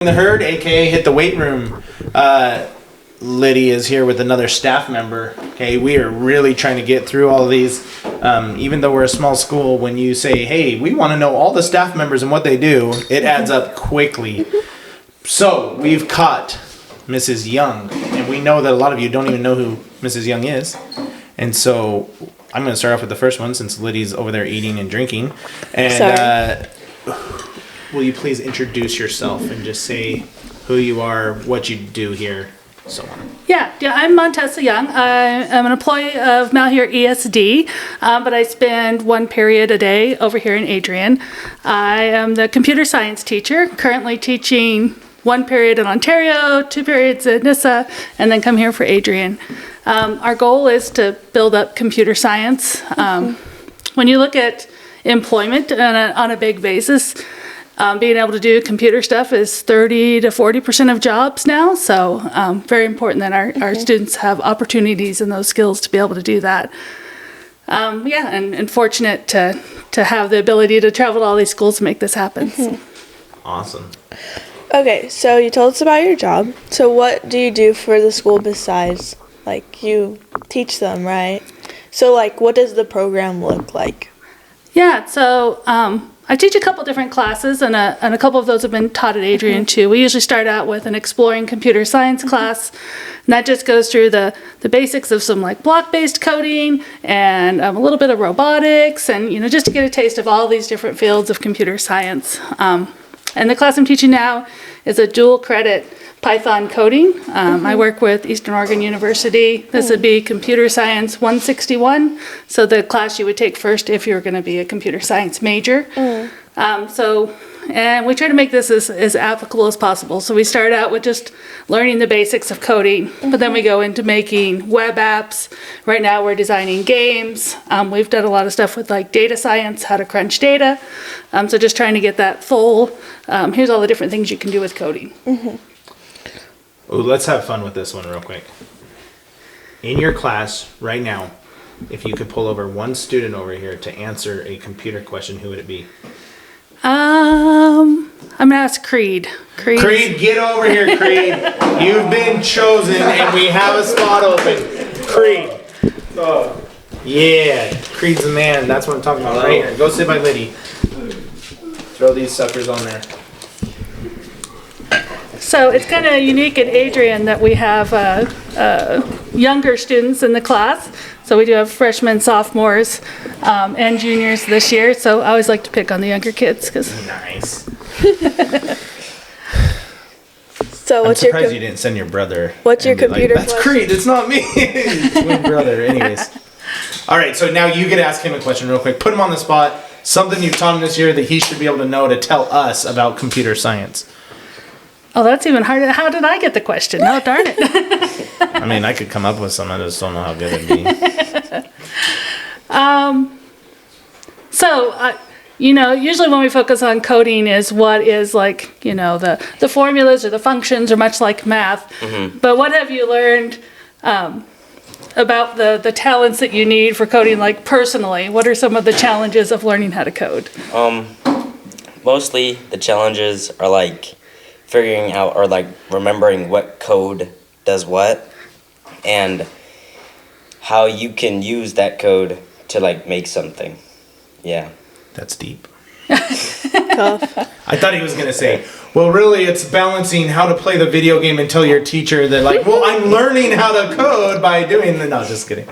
The herd, aka hit the weight room. Liddy is here with another staff member. Okay, we are really trying to get through all of these. Even though we're a small school, when you say, "Hey, we want to know all the staff members and what they do," it adds up quickly. So we've caught Mrs. Young, and we know that a lot of you don't even know who Mrs. Young is. And so I'm going to start off with the first one since Liddy's over there eating and drinking. And will you please introduce yourself and just say who you are, what you do here, so on? Yeah, I'm Montessa Young. I'm an employee of Malheur ESD, but I spend one period a day over here in Adrian. I am the computer science teacher, currently teaching one period in Ontario, 2 periods at Nissa, and then come here for Adrian. Our goal is to build up computer science. When you look at employment on a big basis, being able to do computer stuff is 30 to 40% of jobs now, so very important that our students have opportunities and those skills to be able to do that. And fortunate to have the ability to travel to all these schools to make this happen. Awesome. Okay, so you told us about your job. So what do you do for the school besides, like, you teach them, right? So, like, what does the program look like? Yeah, so I teach a couple different classes, and a couple of those have been taught at Adrian too. We usually start out with an exploring computer science class, and that just goes through the basics of some like block-based coding and a little bit of robotics, and just to get a taste of all these different fields of computer science. And the class I'm teaching now is a dual credit Python coding. I work with Eastern Oregon University. This would be Computer Science 161, so the class you would take first if you were going to be a computer science major. And we try to make this as applicable as possible. So we start out with just learning the basics of coding, but then we go into making web apps. Right now we're designing games. We've done a lot of stuff with like data science, how to crunch data. So just trying to get that full, here's all the different things you can do with coding. Ooh, let's have fun with this one real quick. In your class right now, if you could pull over one student over here to answer a computer question, who would it be? I'm gonna ask Creed. Creed, get over here, Creed. You've been chosen and we have a spot open. Creed. Yeah, Creed's the man. That's what I'm talking about right here. Go sit by Liddy. Throw these suckers on there. So it's kind of unique at Adrian that we have younger students in the class. So we do have freshmen, sophomores, and juniors this year. So I always like to pick on the younger kids. Nice. So I'm surprised you didn't send your brother. What's your computer That's Creed, it's not me. Twin brother. Anyways. All right, so now you get to ask him a question real quick. Put him on the spot. Something you've taught him this year that he should be able to know to tell us about computer science. Oh, that's even harder. How did I get the question? Oh, darn it. I mean, I could come up with some. I just don't know how good it'd be. Usually when we focus on coding is what is like, the formulas or the functions are much like math. But what have you learned about the talents that you need for coding, like personally? What are some of the challenges of learning how to code? Mostly the challenges are like figuring out or like remembering what code does what and how you can use that code to like make something. Yeah. That's deep. Tough. I thought he was going to say, well, really, it's balancing how to play the video game and tell your teacher that, like, well, I'm learning how to code by doing the... No, just kidding.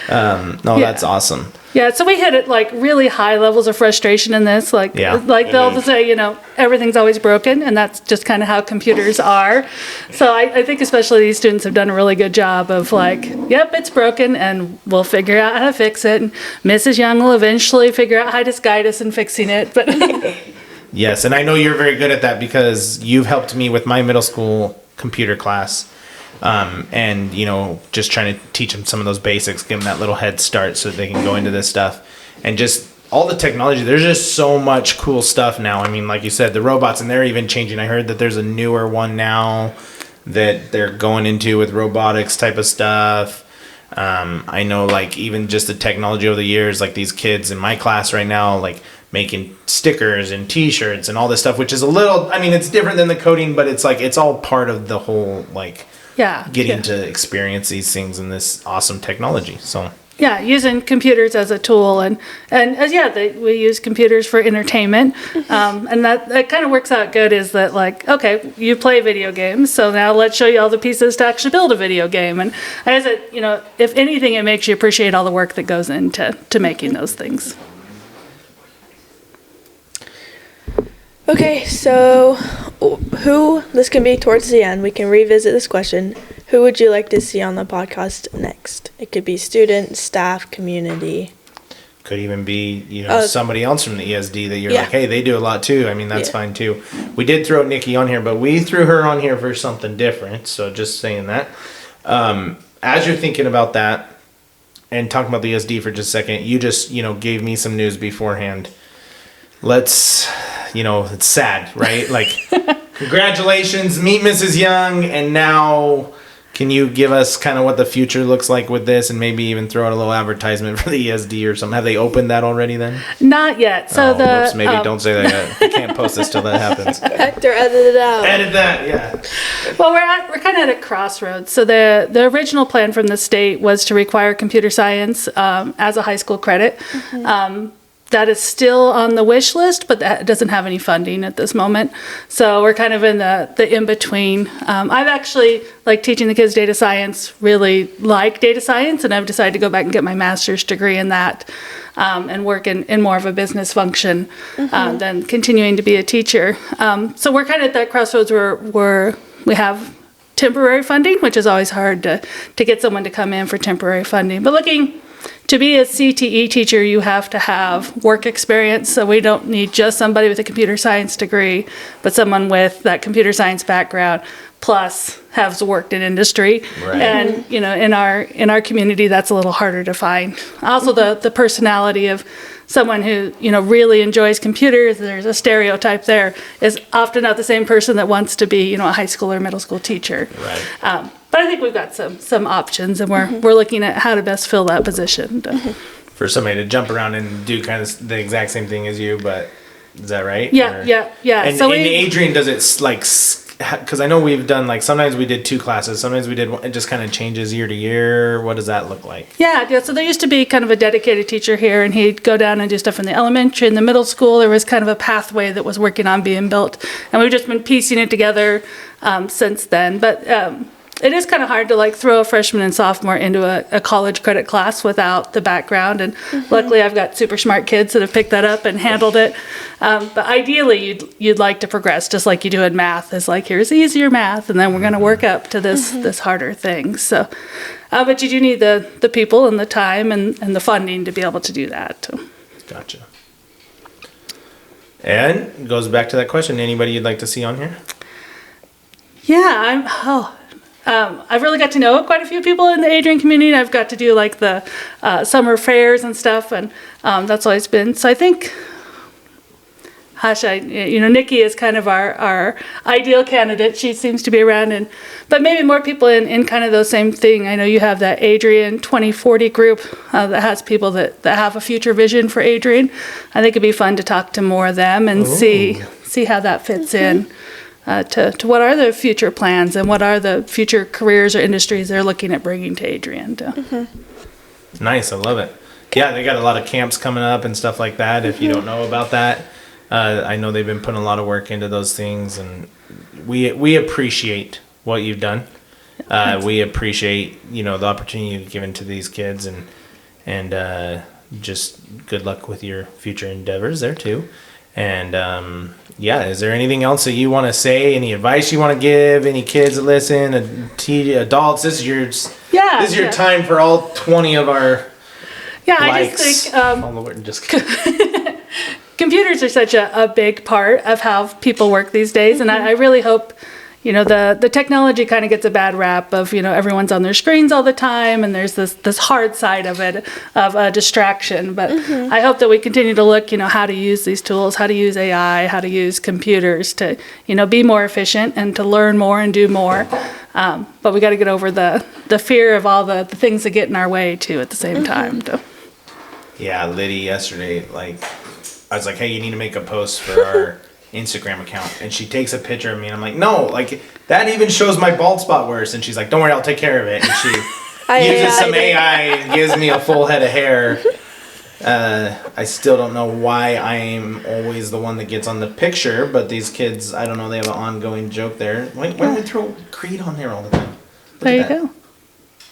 That's awesome. Yeah, so we hit at like really high levels of frustration in this. They'll say, everything's always broken, and that's just kind of how computers are. So I think especially these students have done a really good job of like, yep, it's broken, and we'll figure out how to fix it. And Mrs. Young will eventually figure out how to guide us in fixing it. But yes, and I know you're very good at that because you've helped me with my middle school computer class. And just trying to teach them some of those basics, give them that little head start so that they can go into this stuff. And just all the technology, there's just so much cool stuff now. I mean, like you said, the robots, and they're even changing. I heard that there's a newer one now that they're going into with robotics type of stuff. I know, like, even just the technology over the years, like these kids in my class right now, like making stickers and T-shirts and all this stuff, which is a little. I mean, it's different than the coding, but it's like it's all part of the whole like Yeah. getting yeah. to experience these things in this awesome technology. So. Yeah, using computers as a tool, and we use computers for entertainment, and that kind of works out good. Is that like, okay, you play video games, so now let's show you all the pieces to actually build a video game, and as it, if anything, it makes you appreciate all the work that goes into making those things. Okay, so this can be towards the end. We can revisit this question. Who would you like to see on the podcast next? It could be student, staff, community. Could even be, Oh. somebody else from the ESD that you're Yeah. like, hey, they do a lot too. I mean, that's Yeah. fine too. We did throw Nikki on here, but we threw her on here for something different. So just saying that. As you're thinking about that and talking about the ESD for just a second, you just, gave me some news beforehand. Let's, it's sad, right? Like, congratulations, meet Mrs. Young, and now... Can you give us kind of what the future looks like with this, and maybe even throw out a little advertisement for the ESD or something? Have they opened that already then? Not yet. So whoops, maybe don't say that yet. I can't post this till that happens. Hector, edit it out. Edit that, yeah. Well, we're kind of at a crossroads. So the original plan from the state was to require computer science as a high school credit. That is still on the wish list, but that doesn't have any funding at this moment. So we're kind of in the in-between. I've actually, like teaching the kids data science, really like data science, and I've decided to go back and get my master's degree in that and work in more of a business function than continuing to be a teacher. So we're kind of at that crossroads where we have temporary funding, which is always hard to get someone to come in for temporary funding. But to be a CTE teacher, you have to have work experience, so we don't need just somebody with a computer science degree, but someone with that computer science background plus has worked in industry. Right. And in our community, that's a little harder to find. Also, the personality of someone who really enjoys computers, there's a stereotype there, is often not the same person that wants to be a high school or middle school teacher. Right. But I think we've got some options, and we're looking at how to best fill that position. For somebody to jump around and do kind of the exact same thing as you, but is that right? Yeah. And, So and Adrian, does it like, because I know we've done like, sometimes we did 2 classes, sometimes we did, it just kind of changes year to year. What does that look like? Yeah. So there used to be kind of a dedicated teacher here, and he'd go down and do stuff in the elementary and the middle school. There was kind of a pathway that was working on being built, and we've just been piecing it together since then. But it is kind of hard to like throw a freshman and sophomore into a college credit class without the background. And luckily I've got super smart kids that have picked that up and handled it. But ideally you'd like to progress just like you do in math. It's like, here's easier math, and then we're going to work up to this harder thing. So, but you do need the people and the time and the funding to be able to do that. Gotcha. And goes back to that question. Anybody you'd like to see on here? Yeah, I've really got to know quite a few people in the Adrian community. I've got to do like the summer fairs and stuff, and that's always been. So I think, Nikki is kind of our ideal candidate. She seems to be around, but maybe more people in kind of those same thing. I know you have that Adrian 2040 group that has people that have a future vision for Adrian. I think it'd be fun to talk to more of them and see how that fits in. To what are the future plans and what are the future careers or industries they're looking at bringing to Adrian. Nice, I love it. Yeah, they got a lot of camps coming up and stuff like that. If you don't know about that, I know they've been putting a lot of work into those things, and we appreciate what you've done. We appreciate the opportunity you've given to these kids, and just good luck with your future endeavors there too. And is there anything else that you want to say? Any advice you want to give? Any kids that listen? Adults? This is your time for all 20 of our likes. I just think computers are such a big part of how people work these days, and I really hope the technology kind of gets a bad rap of everyone's on their screens all the time, and there's this hard side of it of a distraction. But I hope that we continue to look how to use these tools, how to use AI, how to use computers to be more efficient and to learn more and do more. But we got to get over the fear of all the things that get in our way too at the same time. So. Yeah, Liddy yesterday, like I was like, hey, you need to make a post for our Instagram account. And she takes a picture of me and I'm like, no, like that even shows my bald spot worse. And she's like, don't worry, I'll take care of it. And she uses some AI and gives me a full head of hair. I still don't know why I'm always the one that gets on the picture, but these kids, I don't know, they have an ongoing joke there. Why don't we throw Creed on there all the time? Look There you at that. go.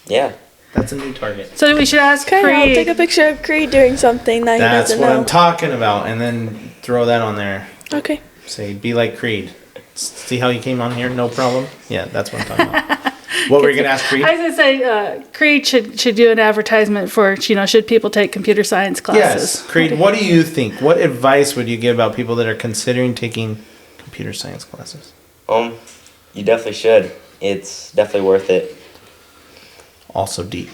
Yeah. That's a new target. So we should ask Okay, I'll Creed. take a picture of Creed doing something that he That's doesn't what know. I'm talking about. And then throw that on there. Okay. Say, be like Creed. See how you came on here? No problem. Yeah, that's what I'm talking about. What were you going to ask Creed? I was gonna say Creed should do an advertisement for should people take computer science classes? Yes. Creed, what do you think? What advice would you give about people that are considering taking computer science classes? You definitely should. It's definitely worth it. Also deep.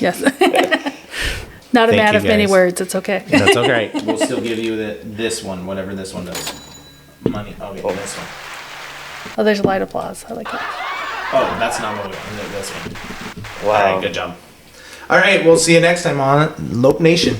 Yes. Not a Thank man you, of many guys. words. It's okay. That's okay. We'll still give you this one, whatever this one does. Money. Okay, this one. Oh, there's a light applause. I like that. Oh, that's not what we want. This one. Wow. All right, good job. All right, we'll see you next time on Lope Nation.